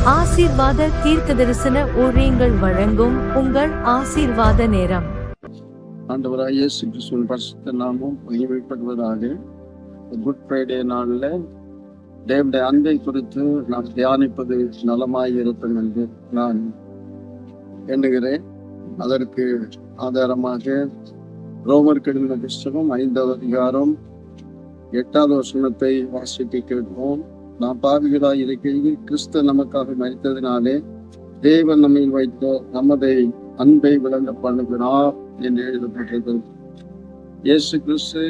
ஆசீர்வாத தீர்க்கதரிசன ஊழியங்கள் வழங்கும் உங்கள் ஆசீர்வாத நேரம். ஆண்டவராகிய இயேசு கிறிஸ்துவின் பரிசுத்த நாமம் மகிமைப்படுவதாக. குட் ஃப்ரைடே நாளில் தேவனுடைய அன்பை குறித்து நாம் தியானிப்பது நலமாயிருக்கும் என்று நான் எண்ணுகிறேன். அதற்கு ஆதாரமாக ரோமர் எழுதின புஸ்தகம் 5வது அதிகாரம் 8வது வசனத்தை வாசிக்க கேட்போம். நாம் பாவிகளாய் இருக்கையில் கிறிஸ்து நமக்காக மரித்ததினாலே தேவன் நம்மில் வைத்த நமதை அன்பை விளங்க பண்ணுகிறார் என்று எழுதப்பட்டது. இயேசு கிறிஸ்து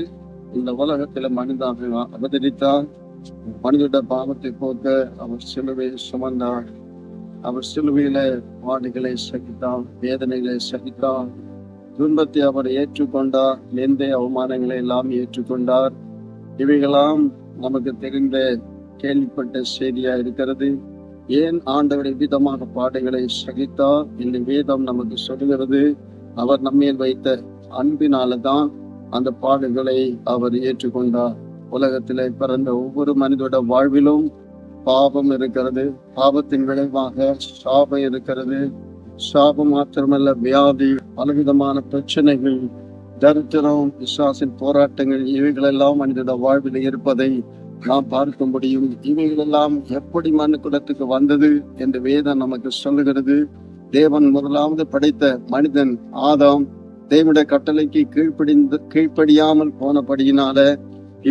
இந்த உலகத்தில் மனிதனாக அவதரித்தார். மனித பாவத்தை போக்க அவர் சிலுவையை சுமந்தார். அவர் சிலுவையில பாடுகளை சகித்தார், வேதனைகளை சகித்தார், துன்பத்தை அவர் ஏற்றுக்கொண்டார், நிந்தை அவமானங்களை எல்லாம் ஏற்றுக்கொண்டார். இவைகளாம் நமக்கு தெரிந்த கேள்விப்பட்ட செய்தியா இருக்கிறது. ஏன் ஆண்டவர் விதமாக பாடுகளை சகித்தார் என்று வேதம் நமக்கு சொல்கிறது. அவர் நம்மேல் வைத்த அன்பினால்தான் அந்த பாடுகளை அவர் ஏற்றுக்கொண்டார். உலகத்திலே பிறந்த ஒவ்வொரு மனிதோட வாழ்விலும் பாவம் இருக்கிறது. பாவத்தின் விளைவாக சாபம் இருக்கிறது. சாபம் மாத்திரமல்ல, வியாதி, பலவிதமான பிரச்சனைகள், தரித்திரம், பிசாசின் போராட்டங்கள், இவைகளெல்லாம் மனிதோட வாழ்வில் இருப்பதை நாம் பார்க்க முடியும். இவைகளெல்லாம் எப்படி மனுக்குலத்துக்கு வந்தது என்று வேதம் நமக்கு சொல்லுகிறது. தேவன் முதலாவது படைத்த மனிதன் ஆதாம் தேவனுடைய கட்டளைக்கு கீழ்ப்படியாமல் போனபடியினால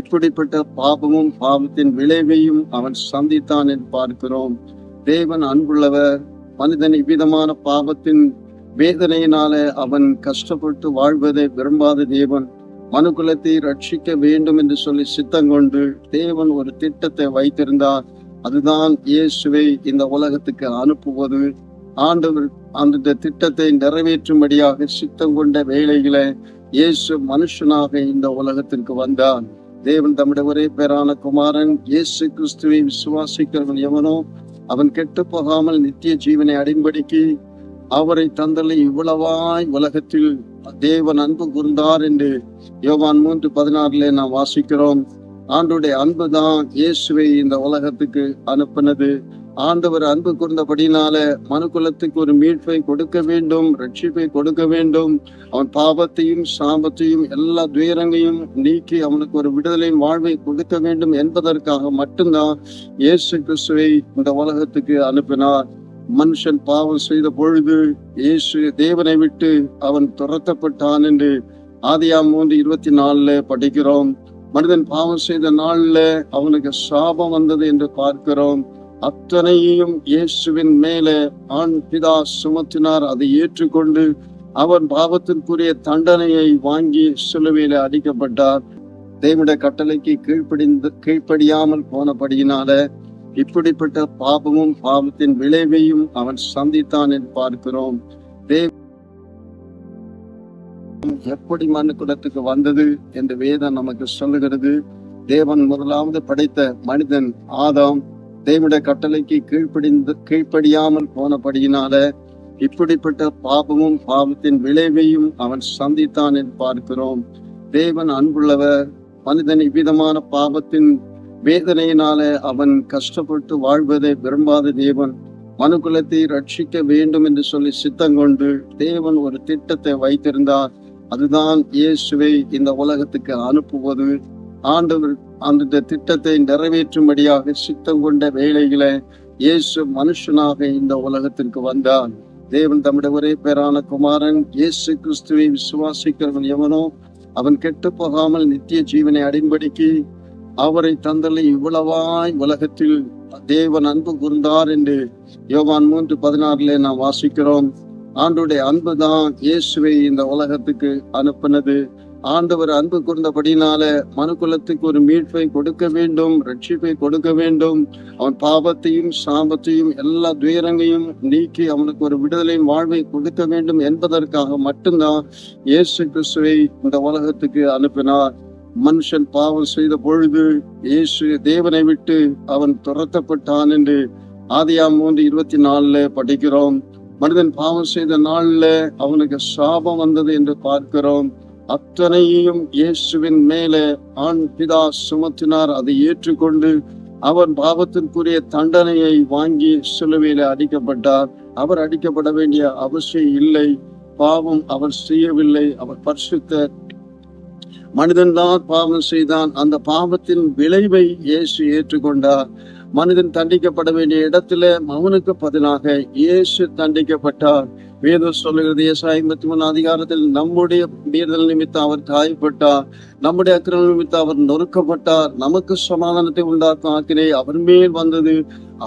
இப்படிப்பட்ட பாவமும் பாவத்தின் விளைவையும் அவன் சந்தித்தான் என்று பார்க்கிறோம். தேவன் அன்புள்ளவர். மனிதன் இவ்விதமான பாவத்தின் வேதனையினால அவன் கஷ்டப்பட்டு வாழ்வதை விரும்பாத தேவன் மனுக்குலத்தை ரட்சிக்க வேண்டும் என்று சொல்லி சித்தம் கொண்டு தேவன் ஒரு திட்டத்தை வைத்திருந்தார். அதுதான் இயேசுவை இந்த உலகத்துக்கு அனுப்புவது. ஆண்டவர் அந்த திட்டத்தை நிறைவேற்றும்படியாக சித்தம் கொண்ட வேளையில இயேசு மனுஷனாக இந்த உலகத்திற்கு வந்தார். தேவன் தம்முடைய ஒரே பேரான குமாரன் இயேசு கிறிஸ்துவை விசுவாசிக்கிறவன் எவனோ அவன் கெட்டு போகாமல் நித்திய ஜீவனை அடைம்படிக்கு அவரை தந்தலை இவ்வளவாய் உலகத்தில் தேவன் அன்பு கூர்ந்தார் என்று யோவான் 3:16 நாம் வாசிக்கிறோம். ஆண்டவருடைய அன்பு தான் இயேசுவை இந்த உலகத்துக்கு அனுப்பினது. ஆண்டவர் அன்பு கூர்ந்தபடினால மனுக்குலத்துக்கு ஒரு மீட்பை கொடுக்க வேண்டும், ரட்சிப்பை கொடுக்க வேண்டும். அவன் பாவத்தையும் சாபத்தையும் எல்லா துயரங்களையும் நீக்கி அவனுக்கு ஒரு விடுதலையின் வாழ்வை கொடுக்க வேண்டும் என்பதற்காக மட்டும்தான் இயேசு கிறிஸ்துவை இந்த உலகத்துக்கு அனுப்பினார். மனுஷன் பாவம் செய்த பொழுது இயேசு தேவனை விட்டு அவன் துரத்தப்பட்டான் என்று ஆதியாகமம் 3:24 படிக்கிறோம். மனிதன் பாவம் செய்த நாள்ல அவனுக்கு சாபம் வந்தது என்று பார்க்கிறோம். அத்தனையும் இயேசுவின் மேல ஆண் பிதா சுமத்தினார். அதை ஏற்றுக்கொண்டு அவன் பாவத்திற்குரிய தண்டனையை வாங்கி சிலுவையில அடிக்கப்பட்டார். தேவனுடைய கட்டளைக்கு கீழ்ப்படியாமல் போனபடியினால இப்படிப்பட்ட பாவமும் பாவத்தின் விளைவையும் அவன் சந்தித்தான் என்று பார்க்கிறோம். எப்படி மனுக்குலத்துக்கு வந்தது என்று வேதம் நமக்கு சொல்லுகிறது. தேவன் முதலாவது படைத்த மனிதன் ஆதாம் தேவனுடைய கட்டளைக்கு கீழ்ப்படியாமல் போனபடியினால இப்படிப்பட்ட பாவமும் பாவத்தின் விளைவையும் அவன் சந்தித்தான் என்று பார்க்கிறோம். தேவன் அன்புள்ளவர். மனிதன் இவ்விதமான பாவத்தின் வேதனையினால அவன் கஷ்டப்பட்டு வாழ்வதை விரும்பாத தேவன் மனுக்குலத்தை ரட்சிக்க வேண்டும் என்று சொல்லி சித்தம் கொண்டு தேவன் ஒரு திட்டத்தை வைத்திருந்தார். அதுதான் இயேசுவை இந்த உலகத்துக்கு அனுப்புவது. ஆண்டவர் அந்த திட்டத்தை நிறைவேற்றும்படியாக சித்தம் கொண்ட வேளையில இயேசு மனுஷனாக இந்த உலகத்திற்கு வந்தார். தேவன் தம்முடைய ஒரே பேரான குமாரன் இயேசு கிறிஸ்துவை விசுவாசிக்கிறவன் எவனோ அவன் கெட்டு போகாமல் நித்திய ஜீவனை அடைம்படிக்கு அவரை தந்தலை இவ்வளவாய் உலகத்தில் தேவன் அன்பு கூர்ந்தார் என்று யோவான் 3:16 நாம் வாசிக்கிறோம். ஆண்டவருடைய அன்பு தான் இயேசுவை இந்த உலகத்துக்கு அனுப்பினது. ஆண்டவர் அன்பு கூர்ந்தபடினால மனுக்குலத்துக்கு ஒரு மீட்பை கொடுக்க வேண்டும், ரட்சிப்பை கொடுக்க வேண்டும். அவன் பாவத்தையும் சாபத்தையும் எல்லா துயரங்களையும் நீக்கி அவனுக்கு ஒரு விடுதலையின் வாழ்வை கொடுக்க வேண்டும் என்பதற்காக மட்டும்தான் இயேசு கிறிஸ்துவை இந்த உலகத்துக்கு அனுப்பினார். மனுஷன் பாவம் செய்த பொழுது இயேசு தேவனை விட்டு அவன் துரத்தப்பட்டான் என்று ஆதியாகமம் 3:24 படிக்கிறோம். மனிதன் பாவம் செய்த நாள்ல அவனுக்கு சாபம் வந்தது என்று பார்க்கிறோம். அத்தனையும் இயேசுவின் மேல ஆண் பிதா சுமத்தினார். அதை ஏற்றுக்கொண்டு அவர் பாவத்திற்குரிய தண்டனையை வாங்கி சிலுவையில அடிக்கப்பட்டார். அவர் அடிக்கப்பட வேண்டிய அவசியம் இல்லை. பாவம் அவர் செய்யவில்லை. அவர் பரிசுத்த மனிதன்தான் பாவம் செய்தான். அந்த பாவத்தின் விளைவை இயேசு ஏற்றுக்கொண்டார். மனிதன் தண்டிக்கப்பட வேண்டிய இடத்துல அவனுக்கு பதிலாக இயேசு தண்டிக்கப்பட்டார். வேதம் சொல்லுகிறது ஏசாயா 53 அதிகாரத்தில் நம்முடைய மீறுதல் நிமித்தம் அவர் காயப்பட்டார், நம்முடைய அக்கிரமம் நிமித்தம் அவர் நொறுக்கப்பட்டார், நமக்கு சமாதானத்தை உண்டாக்கும் ஆக்கினை அவர் மேல் வந்தது,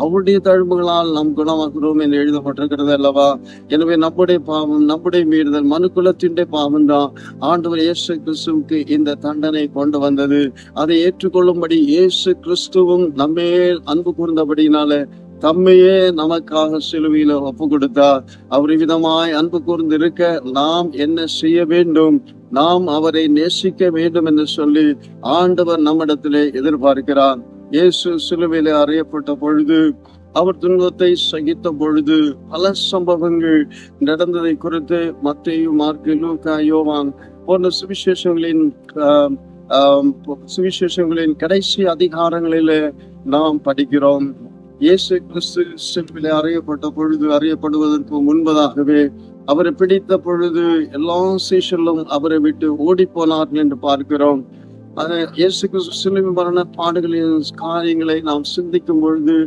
அவருடைய தழும்புகளால் நாம் குணமாகிறோம் என்று எழுதப்பட்டிருக்கிறது அல்லவா? எனவே நம்முடைய பாவம், நம்முடைய மீறுதல், மனுக்குலத்தின் பாவம் தான் ஆண்டவர் இயேசு கிறிஸ்துவுக்கு இந்த தண்டனை கொண்டு வந்தது. அதை ஏற்றுக்கொள்ளும்படி இயேசு கிறிஸ்துவும் நம்மேல் அன்பு கூர்ந்தபடினால தம்மையே நமக்காக சிலுவையில ஒப்பு கொடுத்தார். அவர் விதமாய் அன்பு கூர்ந்து இருக்க நாம் என்ன செய்ய வேண்டும்? நாம் அவரை நேசிக்க வேண்டும் என்று சொல்லி ஆண்டவர் நம்மிடத்திலே எதிர்பார்க்கிறார். இயேசு சிலுவையில அறையப்பட்ட பொழுது, அவர் துன்பத்தை சகித்த பொழுது பல சம்பவங்கள் நடந்ததை குறித்து மத்தேயு, மார்க்கு, லூக்கா, யோவான் போன்ற சுவிசேஷங்களின் கடைசி அதிகாரங்களிலே நாம் படிக்கிறோம். இயேசு கிறிஸ்து சிலுவையிலே அறியப்படுவதற்கு முன்பதாகவே அவரை பிடித்த பொழுது எல்லா சீஷர்களும் அவரை விட்டு ஓடி போனார்கள் என்று பார்க்கிறோம். இயேசு கிறிஸ்து சிலுவை மரண பாடுகளின் காரியங்களை நாம் சிந்திக்கும் பொழுது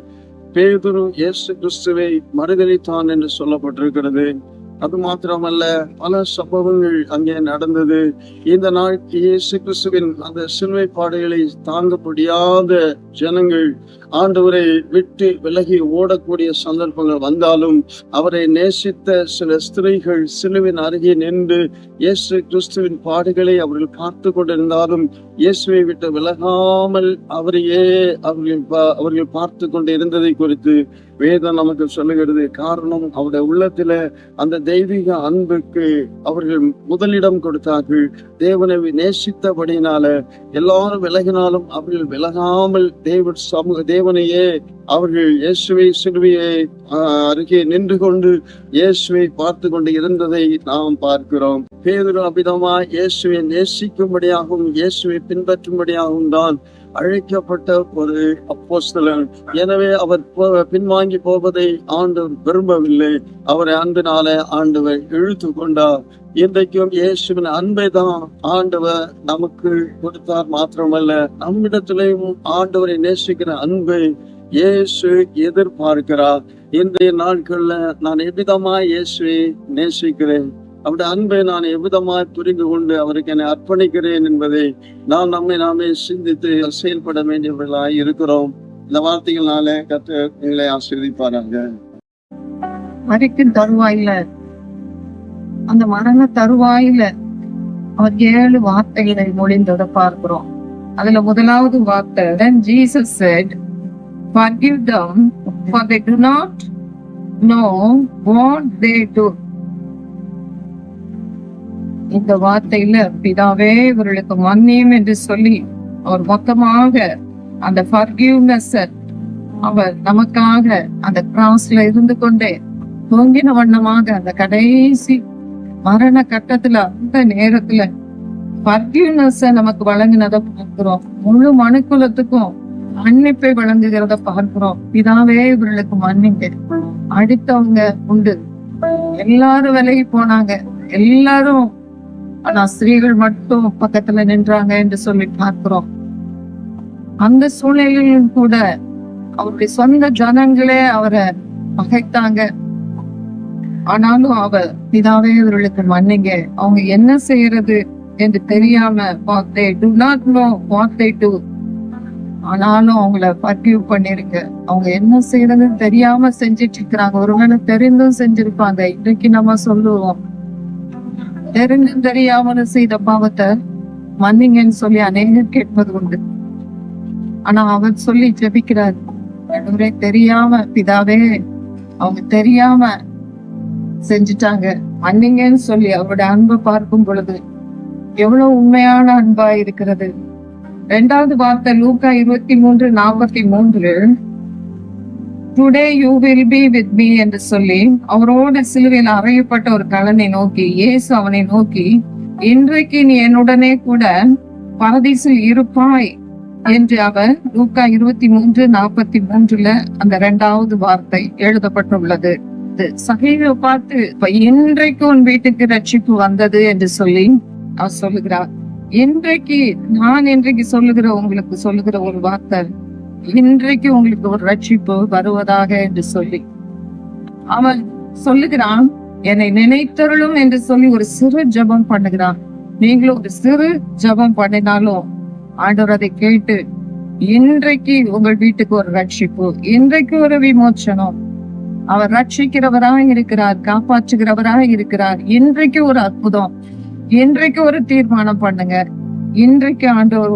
பேதுரு இயேசு கிறிஸ்துவை மறுதலித்தான் என்று சொல்லப்பட்டிருக்கிறது. அது மாத்திரமல்ல, பல சம்பவங்கள் அங்கே நடந்தது. இந்த நாள் இயேசு கிறிஸ்துவின் அந்த சிலுவை பாடுகளை தாங்க முடியாத ஜனங்கள் ஆண்டவரை விட்டு விலகி ஓடக்கூடிய சந்தர்ப்பங்கள் வந்தாலும், அவரை நேசித்த சில ஸ்திரீகள் சிலுவின் அருகே நின்று இயேசு கிறிஸ்துவின் பாடுகளை அவர்கள் பார்த்து கொண்டிருந்தாலும் இயேசுவை விட்டு விலகாமல் அவர்கள் பார்த்து கொண்டு இருந்ததை குறித்து வேதம் நமக்கு சொல்லுகிறது. காரணம், அவருடைய உள்ளத்தில அந்த தெய்வீக அன்புக்கு அவர்கள் முதலிடம் கொடுத்தார்கள். தேவனை நேசித்தபடினால எல்லாரும் விலகினாலும் அவர்கள் விலகாமல் தேவனையே அவர்கள் இயேசுவை சிலுவையை அருகே நின்று கொண்டு இயேசுவை பார்த்து கொண்டு இருந்ததை நாம் பார்க்கிறோம். பேதுரு அபிதமா இயேசுவை நேசிக்கும்படியாகவும் இயேசுவை பின்பற்றும்படியாகவும் தான் அழைக்கப்பட்ட ஒரு அப்போஸ்தலன். எனவே அவர் பின்வாங்கி போவதை ஆண்டவர் விரும்பவில்லை. அவரை அன்பினால ஆண்டவர் இழுத்து கொண்டார். இன்றைக்கும் இயேசுவின் அன்பை தான் ஆண்டவர் நமக்கு கொடுத்தார். மாத்திரமல்ல, நம்மிடத்திலேயும் ஆண்டவரை நேசிக்கிற அன்பை இயேசு எதிர்பார்க்கிறார். இன்றைய நாட்கள்ல நான் எவ்விதமாய் இயேசுவை நேசிக்கிறேன், அவருடைய அன்பை நான் எவ்விதமாய் புரிந்து கொண்டு அவருக்கு என்னை அர்ப்பணிக்கிறேன் என்பதை நாம் நாமே சிந்தித்து செயல்பட வேண்டியவர்களாய் இருக்கிறோம். இந்த வார்த்தைகளால கர்த்தர் எங்களை ஆசீர்வதிப்பாராங்க. மரிக்கும் தருவாயில, அந்த மரண தருவாயில அவர் 7 வார்த்தைகளை மொழிந்ததை பார்க்கிறோம். அதுல முதலாவது வார்த்தை, then Jesus said, forgive them, for they do not know what they do. இந்த வார்த்தையில பிதாவே இவர்களுக்கு மன்னியும் என்று சொல்லி அவர் மொத்தமாக அந்த forgiveness அவர் நமக்காக அந்த கிராஸ்ல இருந்து கொண்டே தூங்கின வண்ணமாக அந்த கடைசி மரண கட்டத்துல அந்த நேரத்துல forgiveness நமக்கு வழங்கினதை பார்க்கிறோம். முழு மனுக்குலத்துக்கும் மன்னிப்பை வழங்குகிறத பார்க்கிறோம். பிதாவே இவர்களுக்கு மன்னிங்க. அடித்தவங்க உண்டு, எல்லாரும் விலகி போனாங்க, எல்லாரும், ஆனா ஸ்திரீகள் மட்டும் பக்கத்துல நின்றாங்க என்று சொல்லி பார்க்கிறோம். அந்த சூழ்நிலையிலும் கூட அவருடைய சொந்த ஜனங்களே அவரை பகைத்தாங்க. ஆனாலும் அவர் பிதாவே இவர்களுக்கு மன்னிங்க, அவங்க என்ன செய்யறது என்று தெரியாம what they do not know what they do, ஆனாலும் அவங்கள forgive பண்ணிருங்க. அவங்க என்ன செய்யறதுன்னு தெரியாம செஞ்சிட்டு இருக்கிறாங்க. ஒருவேளை தெரிந்தும் செஞ்சிருப்பாங்க. இன்னைக்கு நம்ம சொல்லுவோம், தெரிந்தும் தெரியாமலும் செய்த பாவத்தை மன்னிங்கன்னு சொல்லி அநேகர் கேட்பது உண்டு. ஆனா அவர் சொல்லி ஜெபிக்கிறார், தெரியாம பிதாவே அவங்க தெரியாம செஞ்சுட்டாங்க, மன்னிங்கன்னு சொல்லி அவருடைய அன்பை பார்க்கும் பொழுது எவ்வளவு உண்மையான அன்பா இருக்கிறது. 2வது வார்த்தை லூக்கா 23:43, today you will be with me என்று சொல்லி அவரோட சிலுவையில் அறையப்பட்ட ஒரு கலனை நோக்கி இயேசு அவனை நோக்கி, இன்றைக்கு நீ என்னுடனே கூட பரதீசில் இருப்பாய் என்று அவர் லூக்கா 23:43 அந்த 2வது வார்த்தை எழுதப்பட்டுள்ளது. சகேயுவை பார்த்து இப்ப இன்றைக்கு உன் வீட்டுக்கு ரட்சிப்பு வந்தது என்று சொல்லி அவர் சொல்லுகிறார். நான் இன்றைக்கு உங்களுக்கு சொல்லுகிற ஒரு வார்த்தை, இன்றைக்கு உங்களுக்கு ஒரு ரட்சிப்பு வருவதாக என்று சொல்லி அவன் சொல்லுகிறான். என்னை நினைத்தருளும் என்று சொல்லி ஒரு சிறு ஜெபம் பண்ணுகிறான். நீங்களும் ஒரு சிறு ஜெபம் பண்ணினாலும் ஆண்டவர் அதை கேட்டு இன்றைக்கு உங்கள் வீட்டுக்கு ஒரு ரட்சிப்பு, இன்றைக்கு ஒரு விமோச்சனம். அவர் ரட்சிக்கிறவராக இருக்கிறார், காப்பாற்றுகிறவராக இருக்கிறார். இன்றைக்கு ஒரு அற்புதம், இன்றைக்கு ஒரு தீர்மானம் பண்ணுங்க. இன்றைக்கு ஆண்டவர்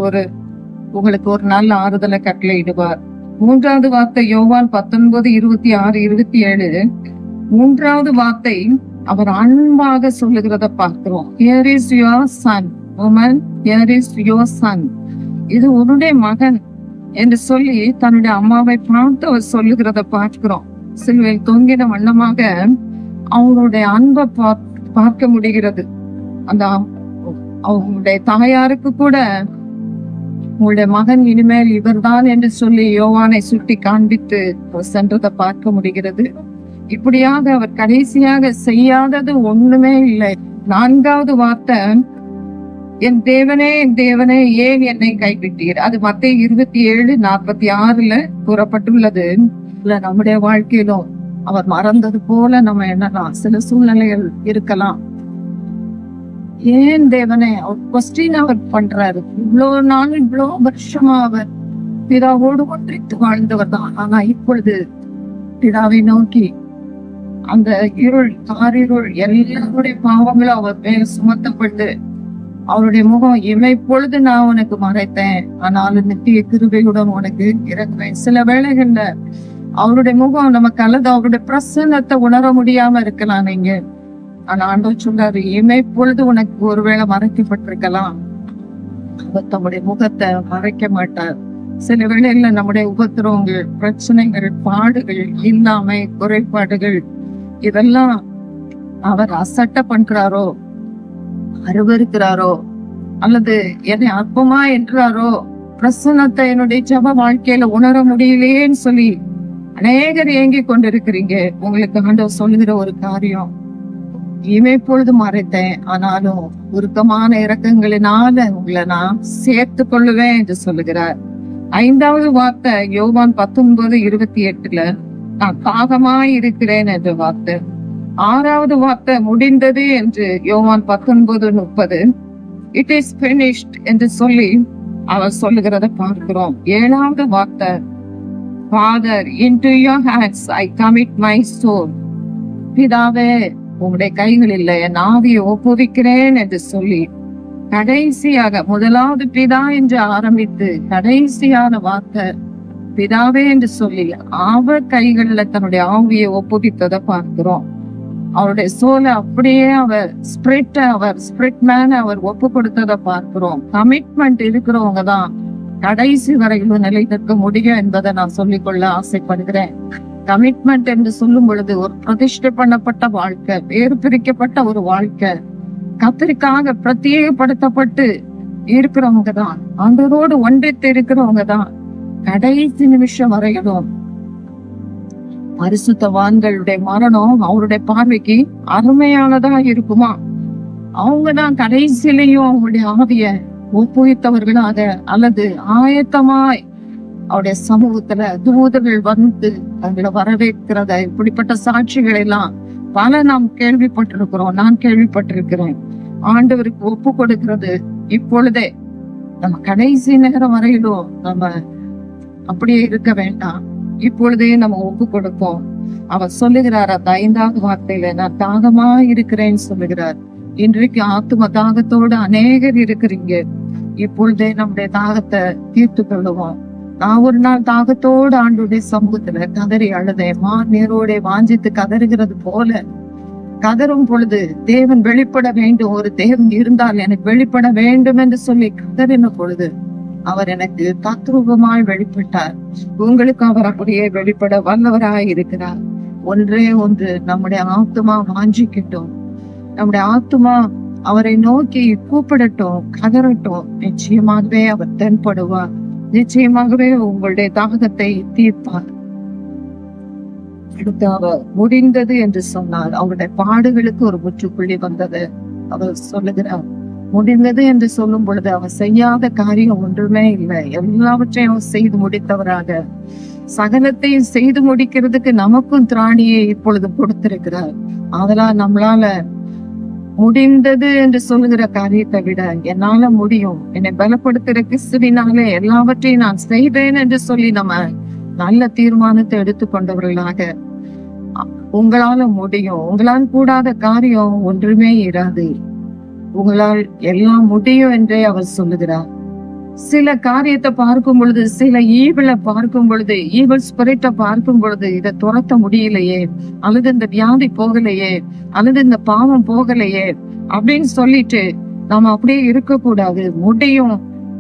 உங்களுக்கு ஒரு நல்ல ஆறுதலை கட்டளையிடுவார். 3வது வார்த்தை யோவான் 19:26-27. 3வது வார்த்தை அவர் அன்பாக சொல்லுகிறத பார்க்கிறோம். Here is your son, woman, here is your son. இது உன்னுடைய மகன் என்று சொல்லி தன்னுடைய அம்மாவை பார்த்து அவர் சொல்லுகிறத பார்க்கிறோம். சிலுவையில் தொங்கின வண்ணமாக அவங்களுடைய அன்பை பார்க்க முடிகிறது. அந்த அவங்களுடைய தாயாருக்கு கூட உங்களுடைய மகன் இனிமேல் இவர்தான் என்று சொல்லி யோவானை சுட்டி காண்பித்து சென்றதை பார்க்க முடிகிறது. இப்படியாக அவர் கடைசியாக செய்யாதது ஒண்ணுமே இல்லை. 4வது வார்த்தை, என் தேவனே என் தேவனே ஏன் என்னை கைவிட்டீர். அது மத்தேயு 27:46 கூறப்பட்டுள்ளது. நம்முடைய வாழ்க்கையிலும் அவர் மறந்தது போல நம்ம என்னலாம் சில சூழ்நிலைகள் இருக்கலாம். ஏன் தேவனே அவர் கொஸ்டின் அவர் பண்றாரு. இவ்வளவு நாள் இவ்வளவு வருஷமா அவர் பிதாவோடு ஒன்றித்து வாழ்ந்தவர் தான். ஆனா இப்பொழுது பிதாவை நோக்கி அந்த இருள், காரிருள், எல்லாருடைய பாவங்களும் அவர் மேல சுமத்தப்பட்டு அவருடைய முகம் இமைப்பொழுது நான் உனக்கு மறைத்தேன், ஆனாலும் நித்திய கிருபையுடன் உனக்கு இறங்குவேன். சில வேளைகள்ல அவருடைய முகம் நமக்கு அல்லது அவருடைய பிரசன்னத்தை உணர முடியாம இருக்கலாம் நீங்க. ஆனா ஆண்டவர் சொல்றாரு, இமைப்பொழுது உனக்கு ஒருவேளை மறைக்கப்பட்டிருக்கலாம், அவர் தம்முடைய முகத்தை மறைக்க மாட்டார். சில வேளைகள்ல நம்முடைய உபத்திரவங்கள், பிரச்சனைகள், பாடுகள், இல்லாமை, குறைபாடுகள் இதெல்லாம் அவர் அசட்டை பண்றாரோ, அருவருக்கிறாரோ, அல்லது என்னை அற்பமா என்றாரோ, பிரசன்னத்தை என்னுடைய ஜப வாழ்க்கையில உணர முடியலையேன்னு சொல்லி அநேகர் ஏங்கி கொண்டிருக்கிறீங்க. உங்களுக்கு ஆண்டவர் சொல்லுகிற ஒரு காரியம், இமைப்பொழுது மறைத்தேன், ஆனாலும் உருக்கமான இரக்கங்களினால உங்களை நான் சேர்த்து கொள்ளுவேன் என்று சொல்லுகிறார். 5வது வார்த்தை யோவான் 19:28 நான் தாகமாய் இருக்கிறேன் என்ற வார்த்தை. 6வது வார்த்தை முடிந்தது என்று யோவான் 19:30 இட் இஸ் finished என்று சொல்லி அவர் சொல்லுகிறத பார்க்கிறோம். 7வது வார்த்தை Father, into your hands I commit my soul. பிதாவே உங்களுடைய கைகளில் என் ஆவியை ஒப்புவிக்கிறேன் என்று சொல்லி கடைசியாக 1வது பிதா என்று ஆரம்பித்து கடைசியான வார்த்தை பிதாவே என்று சொல்லி அவர் கைகள்ல தன்னுடைய ஆவியை ஒப்புவித்ததை பார்க்கிறோம். அவருடைய சோலை அப்படியே அவர் ஸ்பிரிட் மேன் அவர் ஒப்பு கொடுத்ததை பார்க்கிறோம். கமிட்மெண்ட் இருக்கிறவங்க தான் கடைசி வரையிலும் நிலை நிற்க முடியும் என்பதை நான் சொல்லிக்கொள்ள ஆசைப்படுகிறேன். கமிட்மெண்ட் என்று சொல்லும் பொழுது ஒரு பிரதிஷ்டை பண்ணப்பட்ட வாழ்க்கை, வேறு பிரிக்கப்பட்ட ஒரு வாழ்க்கை, கர்த்தருக்காக பிரத்யேகப்படுத்தப்பட்டு இருக்கிறவங்க தான், ஆண்டவரோடு ஒன்றித்து இருக்கிறவங்க தான் கடைசி நிமிஷம் வரையிலும். பரிசுத்தவான்களுடைய மரணம் அவருடைய பார்வைக்கு அருமையானதா இருக்குமா? அவங்கதான் கடைசியிலையும் அவங்களுடைய ஆவிய ஒப்புவித்தவர்களாக அல்லது ஆயத்தமாய் அவருடைய சமூகத்துல தூதர்கள் வந்து அவங்களை வரவேற்கிறத, இப்படிப்பட்ட சாட்சிகள் எல்லாம் பல நாம் கேள்விப்பட்டிருக்கிறோம். நான் கேள்விப்பட்டிருக்கிறேன். ஆண்டவருக்கு ஒப்பு கொடுக்கிறது இப்பொழுதே, நம்ம கடைசி நேரம் வரையிலும் நம்ம அப்படியே இருக்க வேண்டாம். இப்பொழுதே நம்ம ஒப்பு கொடுப்போம். அவர் சொல்லுகிறார் அந்த 5வது வார்த்தையில, நான் தாகமா இருக்கிறேன்னு சொல்லுகிறார். இன்றைக்கு ஆத்தும தாகத்தோடு அநேகர் இருக்கிறீங்க. இப்பொழுதே நம்முடைய தாகத்தை தீர்த்து கொள்ளுவோம். நான் ஒரு நாள் தாகத்தோடு ஆண்டுடைய சமூகத்துல கதறி அழுதேன். நீரோட வாஞ்சித்து கதறுகிறது போல கதறும் பொழுது தேவன் வெளிப்பட வேண்டும், ஒரு தேவன் இருந்தால் எனக்கு வெளிப்பட வேண்டும் என்று சொல்லி கதறின பொழுது அவர் எனக்கு தத்ரூபமாய் வெளிப்பட்டார். உங்களுக்கு அவர் அப்படியே வெளிப்பட வல்லவராய் இருக்கிறார். ஒன்றே ஒன்று, நம்முடைய ஆத்துமா வாஞ்சிக்கட்டும், நம்முடைய ஆத்துமா அவரை நோக்கி கூப்பிடட்டும், கதறட்டும். நிச்சயமாகவே அவர் தென்படுவார். நிச்சயமாகவே உங்களுடைய தாகத்தை தீர்ப்பார். அடுத்து அவர் முடிந்தது என்று சொன்னார். அவருடைய பாடுகளுக்கு ஒரு முற்றுப்புள்ளி வந்தது. அவர் சொல்லுகிறார், முடிந்தது என்று சொல்லும் பொழுது அவர் செய்யாத காரியம் ஒன்றுமே இல்லை. எல்லாவற்றையும் அவர் செய்து முடித்தவராக, சகலத்தையும் செய்து முடிக்கிறதுக்கு நமக்கும் திராணியை இப்பொழுது கொடுத்திருக்கிறார். அதெல்லாம் நம்மளால முடிந்தது என்று சொல்லுகிற காரியத்தை விட, என்னால முடியும், என்னை பலப்படுத்துகிற கிறிஸ்துவினாலே எல்லாவற்றையும் நான் செய்வேன் என்று சொல்லி நம்ம நல்ல தீர்மானத்தை எடுத்துக்கொண்டவர்களாக, உங்களால முடியும், உங்களால் கூடாத காரியம் ஒன்றுமே இராது, உங்களால் எல்லாம் முடியும் என்றே அவர் சொல்லுகிறார். சில காரியத்தை பார்க்கும் பொழுது, சில ஈவில பார்க்கும் பொழுது, ஈவல் ஸ்பிரிட்டை பார்க்கும் பொழுது, இதை துரத்த முடியலையே, அல்லது இந்த வியாதி போகலையே, அல்லது இந்த பாவம் போகலையே அப்படின்னு சொல்லிட்டு நாம அப்படியே இருக்க கூடாது. முடியும்,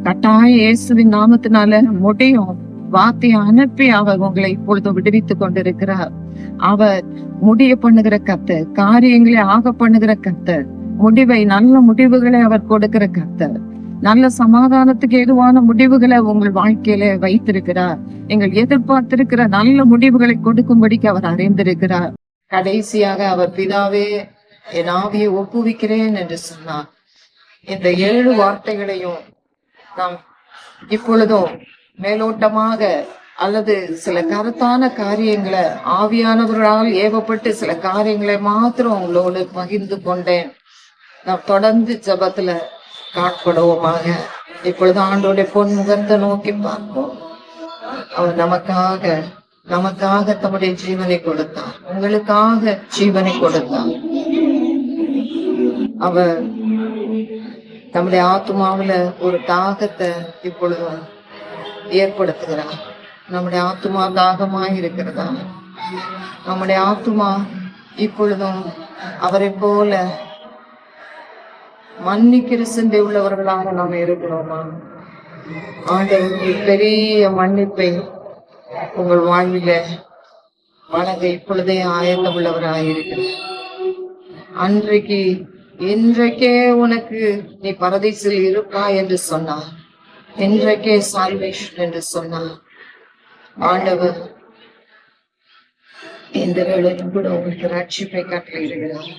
கட்டாய இயேசுவின் நாமத்தினால முடியும். வார்த்தையை அனுப்பி அவர் உங்களை இப்பொழுது விடுவித்துக் கொண்டிருக்கிறார். அவர் முடிய பண்ணுகிற கர்த்தர், காரியங்களை ஆக பண்ணுகிற கர்த்தர், முடிவை, நல்ல முடிவுகளை அவர் கொடுக்கிற கர்த்தர், நல்ல சமாதானத்துக்கு ஏதுவான முடிவுகளை உங்கள் வாழ்க்கையில வைத்திருக்கிறார். நீங்கள் எதிர்பார்த்திருக்கிற நல்ல முடிவுகளை கொடுக்கும்படிக்கு அவர் அறிந்திருக்கிறார். கடைசியாக அவர், பிதாவே என் ஆவியை ஒப்புவிக்கிறேன் என்று சொன்னார். இந்த 7 வார்த்தைகளையும் நாம் இப்பொழுதும் மேலோட்டமாக அல்லது சில கருத்தான காரியங்களை, ஆவியானவர்களால் ஏவப்பட்டு சில காரியங்களை மாத்திரம் உங்களோடு பகிர்ந்து கொண்டேன். நாம் தொடர்ந்து ஜெபத்துல காட்படுவோமாக. இப்பொழுது ஆண்டோடைய பொன் முகத்தை நோக்கி பார்ப்போம். அவர் நமக்காக தம்முடைய ஜீவனை கொடுத்தார், உங்களுக்காக ஜீவனை கொடுத்தார். அவர் தம்முடைய ஆத்துமாவில ஒரு தாகத்தை இப்பொழுதும் ஏற்படுத்துகிறார். நம்முடைய ஆத்துமா தாகமாய் இருக்கிறதா? நம்முடைய ஆத்துமா இப்பொழுதும் அவரை போல மன்னிக்கிற சிந்தை உள்ளவர்களாக நாம் இருக்கிறோமா? ஆண்டவர் பெரிய மன்னிப்பை உங்கள் வாழ்வில வழங்க இப்பொழுதே ஆயத்த உள்ளவராயிருக்கிறார். அன்றைக்கு இன்றைக்கே உனக்கு நீ பரதீசில் இருப்பாய் என்று சொன்னார். இன்றைக்கே சால்வேஷன் என்று சொன்னார். ஆண்டவர் இந்த வேளையிலும் கூட உங்களுக்கு ரட்சிப்பை கட்டளையிடுகிறார்.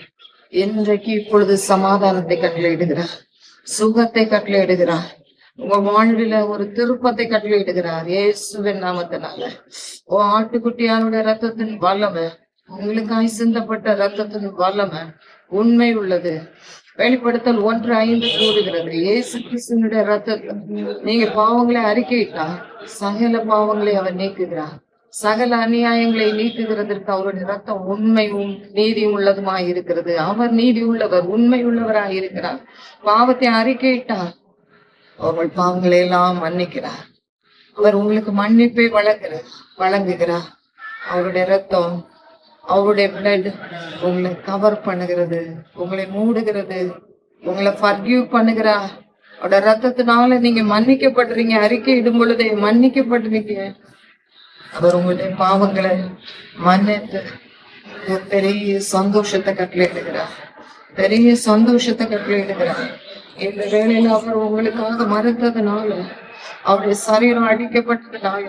இன்றைக்கு இப்பொழுது சமாதானத்தை கட்டளையிடுகிறார், சுகத்தை கட்டளையிடுகிறார், உங்க வாழ்வில ஒரு திருப்பத்தை கட்டளையிடுகிறார். இயேசுவின் நாமத்தினால ஆட்டுக்குட்டியாருடைய ரத்தத்தின் வல்லமை, உங்களுக்காய் சிந்தப்பட்ட ரத்தத்தின் வல்லமை உண்மை உள்ளது. வெளிப்படுத்தல் 1:5 கூறுகிறது, இயேசு கிறிஸ்துவினுடைய ரத்தத்தை நீங்க பாவங்களை அறிக்கையிட்டா சகல பாவங்களை அவர் நீக்குகிறார். சகல அநியாயங்களை நீக்குகிறதற்கு அவருடைய ரத்தம் உண்மையும் நீதி உள்ளதுமாய் இருக்கிறது. அவர் நீதி உள்ளவர், உண்மை உள்ளவராய் இருக்கிறார். பாவத்தை அறிக்கையிட்டார், அவர்கள் பாவங்களை எல்லாம் மன்னிக்கிறார். அவர் உங்களுக்கு மன்னிப்பை வழங்குகிறார். அவருடைய ரத்தம், அவருடைய பிளட் உங்களை கவர் பண்ணுகிறது, உங்களை மூடுகிறது, உங்களை ஃபர்கிவ் பண்ணுகிறார். அவருடைய ரத்தத்தினால நீங்க மன்னிக்கப்படுறீங்க. அறிக்கையிடும் பொழுதே மன்னிக்கப்படுறீங்க. அவர் உங்களுடைய பாவங்களை மன்னித்து பெரிய சந்தோஷத்தை கட்டளையிடுகிறார், பெரிய சந்தோஷத்தை கட்டளையிடுகிறார். இந்த வேளையில அவர் உங்களுக்காக மறுத்ததுனால, அவருடைய சரீரம் அடிக்கப்பட்டதுனால,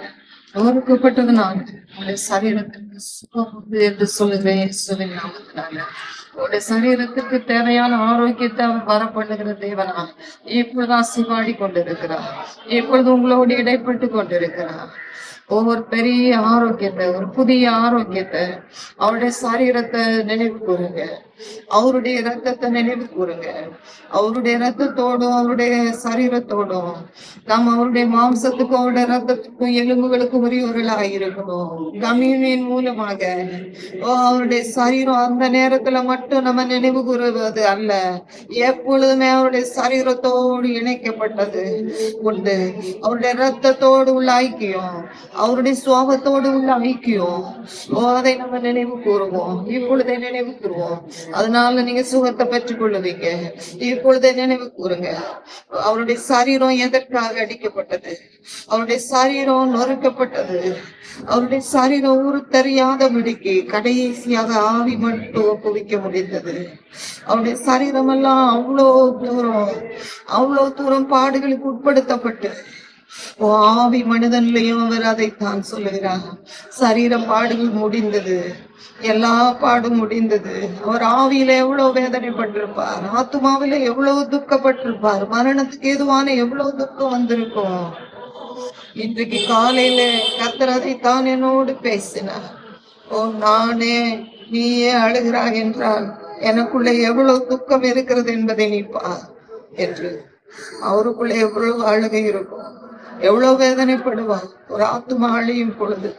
நொறுக்கப்பட்டதுனால உங்களுடைய சரீரத்துக்கு சுகம் என்று சொல்லுகிறேன். உங்களுடைய சரீரத்துக்கு தேவையான ஆரோக்கியத்தை அவர் வரப்படுகிற தேவனா இப்பொழுதான் சிவாடி கொண்டிருக்கிறார். இப்பொழுது உங்களோடு இடைப்பட்டு கொண்டிருக்கிறார். ஒவ்வொரு பெரிய ஆரோக்கியத்தை, ஒரு புதிய ஆரோக்கியத்தை, அவருடைய சரீரத்தை நினைவு கூறுங்க, அவருடைய ரத்தத்தை நினைவு கூறுங்க. அவருடைய ரத்தத்தோடும் அவருடைய சரீரத்தோடும் நாம் அவருடைய மாம்சத்துக்கும் அவருடைய ரத்தத்துக்கும் எலும்புகளுக்கும் உரியவர்களாக இருக்கணும். கம்யூனியன் மூலமாக அவருடைய சரீரம் அந்த நேரத்துல மட்டும் நம்ம நினைவு கூறுவது அல்ல, எப்பொழுதுமே அவருடைய சரீரத்தோடு இணைக்கப்பட்டது உண்டு. அவருடைய ரத்தத்தோடு உள்ள ஐக்கியம், அவருடைய சுவாபத்தோடு உள்ள ஐக்கியம், அதை நம்ம நினைவு கூறுவோம். இப்பொழுதே நினைவு கூறுவோம். அதனால நீங்க சுகத்தை பெற்றுக் கொள்ளுவீங்க. இப்பொழுதே நினைவு கூறுங்க, அவருடைய சரீரம் எதற்காக அடிக்கப்பட்டது, அவருடைய சரீரம் நொறுக்கப்பட்டது, அவருடைய சரீரம் ஊரு தெரியாதபடிக்கு கடைசியாக ஆவி மட்டும் குவிக்க முடிந்தது. அவருடைய சரீரம் எல்லாம் அவ்வளோ தூரம் பாடுகளுக்கு உட்படுத்தப்பட்டு ஆவி மனிதன்லயும் அவர் அதைத்தான் சொல்லுகிறார். சரீர பாடுகள் முடிந்தது, எல்லா பாடும் முடிந்தது. அவர் ஆவியில எவ்வளவு வேதனைப்பட்டிருப்பார், ஆத்மாவில எவ்வளவு துக்கப்பட்டிருப்பார், மரணத்துக்கு ஏதுவான எவ்வளவு துக்கம் வந்திருக்கும். இன்றைக்கு காலையில கர்த்தர் அதைத்தான் என்னோடு பேசினார். ஓ நானே நீயே அழுகிறாய் என்றால் எனக்குள்ள எவ்வளவு துக்கம் இருக்கிறது என்பதை நீ பார் என்று. அவருக்குள்ள எவ்வளவு அழுகை இருக்கும், எவ்வளவு வேதனைப்படுவார். ஒரு ஆத்துமா அழியும் பொழுது,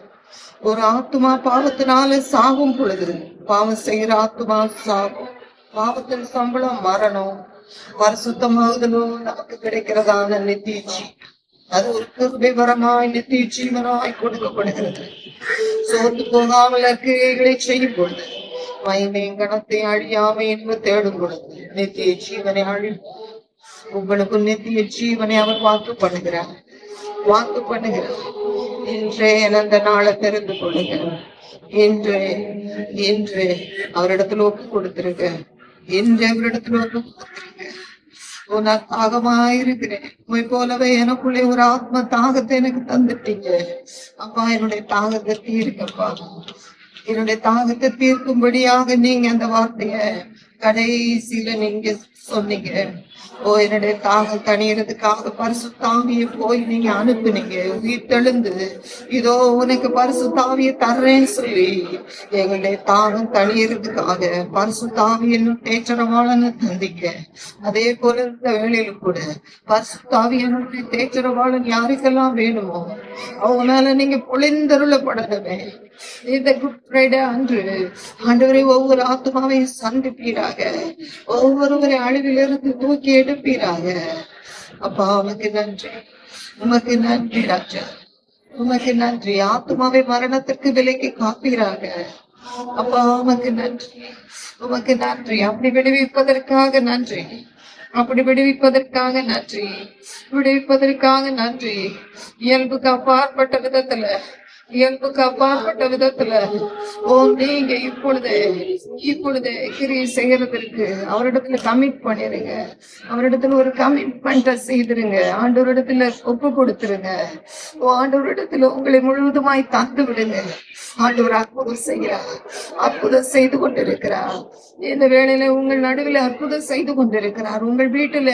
ஒரு ஆத்துமா பாவத்தினால சாகும் பொழுது, பாவம் செய்கிற ஆத்துமா சாகும். பாவத்தின் சம்பளம் மரணம், பரிசுத்தமாகுதலோ நமக்கு கிடைக்கிறதான நித்திய ஜீவன். அது ஒரு கிருபைவரமாய் நித்திய ஜீவனாய் கொடுக்கப்படுகிறது. சோர்ந்து போகாமல் கிரியைகளை செய்யும் பொழுது, மகிமையும் கணத்தை அழியாமை என்று தேடும் பொழுது நித்திய ஜீவனை அழிப்போம். உங்களுக்கு நித்திய ஜீவனை அவர் வாக்கு பண்ணுகிறார். இன்றே அந்த நாளை தெரிந்து கொள்ளுங்க. இன்று அவரிடத்துல ஒப்பு கொடுத்திருக்க, இன்று அவரிடத்துல ஒப்பு கொடுத்திருக்க. நான் தாகமாயிருக்கிறேன், உண்மை போலவே எனக்குள்ளே ஒரு ஆத்ம தாகத்தை எனக்கு தந்துட்டீங்க. அப்பா என்னுடைய தாகத்தை தீர்க்கப்பா. என்னுடைய தாகத்தை தீர்க்கும்படியாக நீங்க அந்த வார்த்தைய கடைசியில நீங்க சொன்னீங்க. ஓ என்னுடைய தாகம் தணியறதுக்காக பரிசுத்தாவியை போய் நீங்க அனுப்புனீங்க. உயிர் தெழுந்து இதோ உனக்கு பரிசுத்தாவியை தர்றேன்னு சொல்லி எங்களுடைய தாகம் தணியறதுக்காக பரிசுத்தாவியின் தேச்சரவாளன்னு தந்தீங்க. அதே போல இந்த வேளையில கூட பரிசுத்தாவியனுடைய தேச்சரவாளன் யாருக்கெல்லாம் வேணுமோ அவங்க மேல நீங்க பொழிந்தருளப்படவே. இந்த குட் ஃப்ரைடே அன்று ஆண்டவரை ஒவ்வொரு ஆத்மாவையும் சந்திப்பீராக, ஒவ்வொருவரை அழிவிலிருந்து தூக்கி எடுப்பீராக. அப்பா உமக்கு நன்றி, உமக்கு நன்றி ராஜா, உமக்கு நன்றி. ஆத்மாவை மரணத்திற்கு விலைக்கு காப்பீராக. அப்பா உமக்கு நன்றி, உமக்கு நன்றி. அப்படி விடுவிப்பதற்காக நன்றி, அப்படி விடுவிப்பதற்காக நன்றி, விடுவிப்பதற்காக நன்றி. இயல்புக்கு அப்பாற்பட்ட விதத்துல, இயல்புக்கு அப்பாற்பட்ட விதத்துல நீங்க இப்பொழுது கிரியை செய்யறதற்கு அவரிடத்துல கமிட் பண்ணிருங்க. அவரிடத்துல ஒரு கமிட்மெண்ட செய்திருங்க. ஆண்டவரிடத்துல ஒப்பு கொடுத்துருங்க. ஆண்டவரிடத்துல உங்களை முழுவதுமாய் தந்து விடுங்க. ஆண்டவர் அற்புதம் செய்கிறார், அற்புதம் செய்து கொண்டிருக்கிறார். இந்த வேளையில உங்கள் நடுவில் அற்புதம் செய்து கொண்டிருக்கிறார். உங்கள் வீட்டுல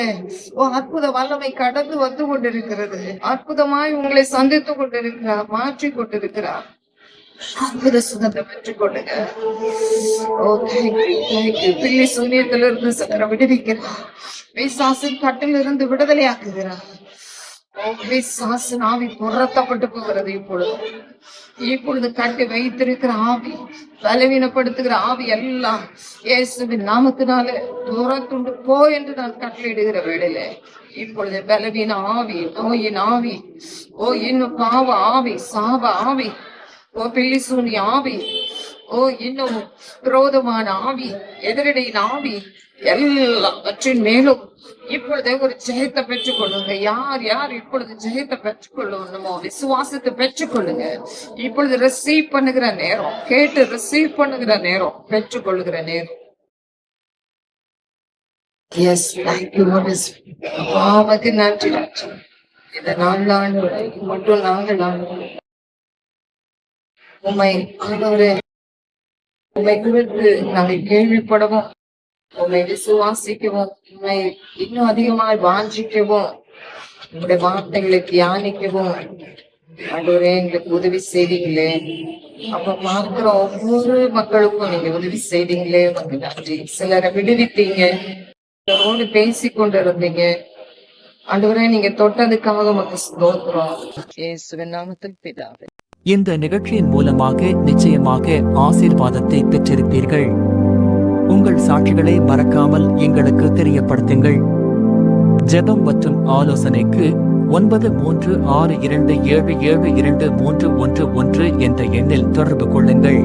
அற்புத வல்லமை கடந்து வந்து கொண்டிருக்கிறது. அற்புதமாய் உங்களை சந்தித்து கொண்டிருக்கிறார், மாற்றி கொண்டிருக்கிறார். அற்புத சுதந்திரம் பெற்றுக் கொள்ளுங்க. பிள்ளை சூனியத்திலிருந்து சிலரை விடுவிக்கிறார். பிசாசின் கட்டிலிருந்து விடுதலையாக்குகிறார். பிசாசின் ஆவி புறத்தப்பட்டு போகிறது. இப்பொழுது கட்டி வைத்திருக்கிற ஆவி, பலவீனப்படுத்துகிற ஆவி எல்லாம் இயேசுவின் நாமத்தினால துரத்துண்டு போ என்று நான் கட்டளையிடுகிற வேளையில இப்பொழுது பலவீன ஆவி, நோயின் ஆவி, இன்னும் பாவ ஆவி, சாப ஆவி, பில்லி சூனி ஆவி, இன்னும் விரோதமான ஆவி, எதிரடையின் ஆவி எல்லாவற்றின் மேலும் இப்பொழுது ஒரு ஜெயத்தை பெற்றுக் கொள்ளுங்க. யார் யார் இப்பொழுது ஜெயத்தை பெற்றுக்கொள்ளணுமோ விசுவாசத்தை பெற்றுக்கொள்ளுங்க. இப்பொழுது ரிசீவ் பண்ணுகிற நேரம், கேட்டு ரிசீவ் பண்ணுகிற நேரம், பெற்றுக்கொள்ளுகிற நேரம். S, thank you. பாவக்கு நன்றி ராஜா. இந்த 4 ஆண்டு மட்டும் நாங்கள் உண்மை ஆண்டவரே, உண்மை குறித்து நாங்கள் கேள்விப்படவும், உண்மை விசுவாசிக்கவும், உண்மை இன்னும் அதிகமாக வாஞ்சிக்கவும், உங்களுடைய வார்த்தைகளை தியானிக்கவும் ஆண்டவரே எங்களுக்கு உதவி செய்தீங்களே. அப்ப பார்க்கிற ஒவ்வொரு மக்களுக்கும் நீங்க உதவி செய்தீங்களே, உங்களுக்கு நன்றி. சிலரை விடுவித்தீங்க, சிலரோடு பேசி கொண்டு இருந்தீங்க ஆண்டவரே. நீங்க தொட்டதுக்காக உங்களுக்கு ஸ்தோத்திரம். இயேசுவின் நாமத்தில் பிதாவே. இந்த நிகழ்ச்சியின் மூலமாக நிச்சயமாக ஆசீர்வாதத்தை பெற்றிருப்பீர்கள். உங்கள் சாட்சிகளை மறக்காமல் எங்களுக்கு தெரியப்படுத்துங்கள். ஜெபம் மற்றும் ஆலோசனைக்கு 9362777231 என்ற எண்ணில் தொடர்பு கொள்ளுங்கள்.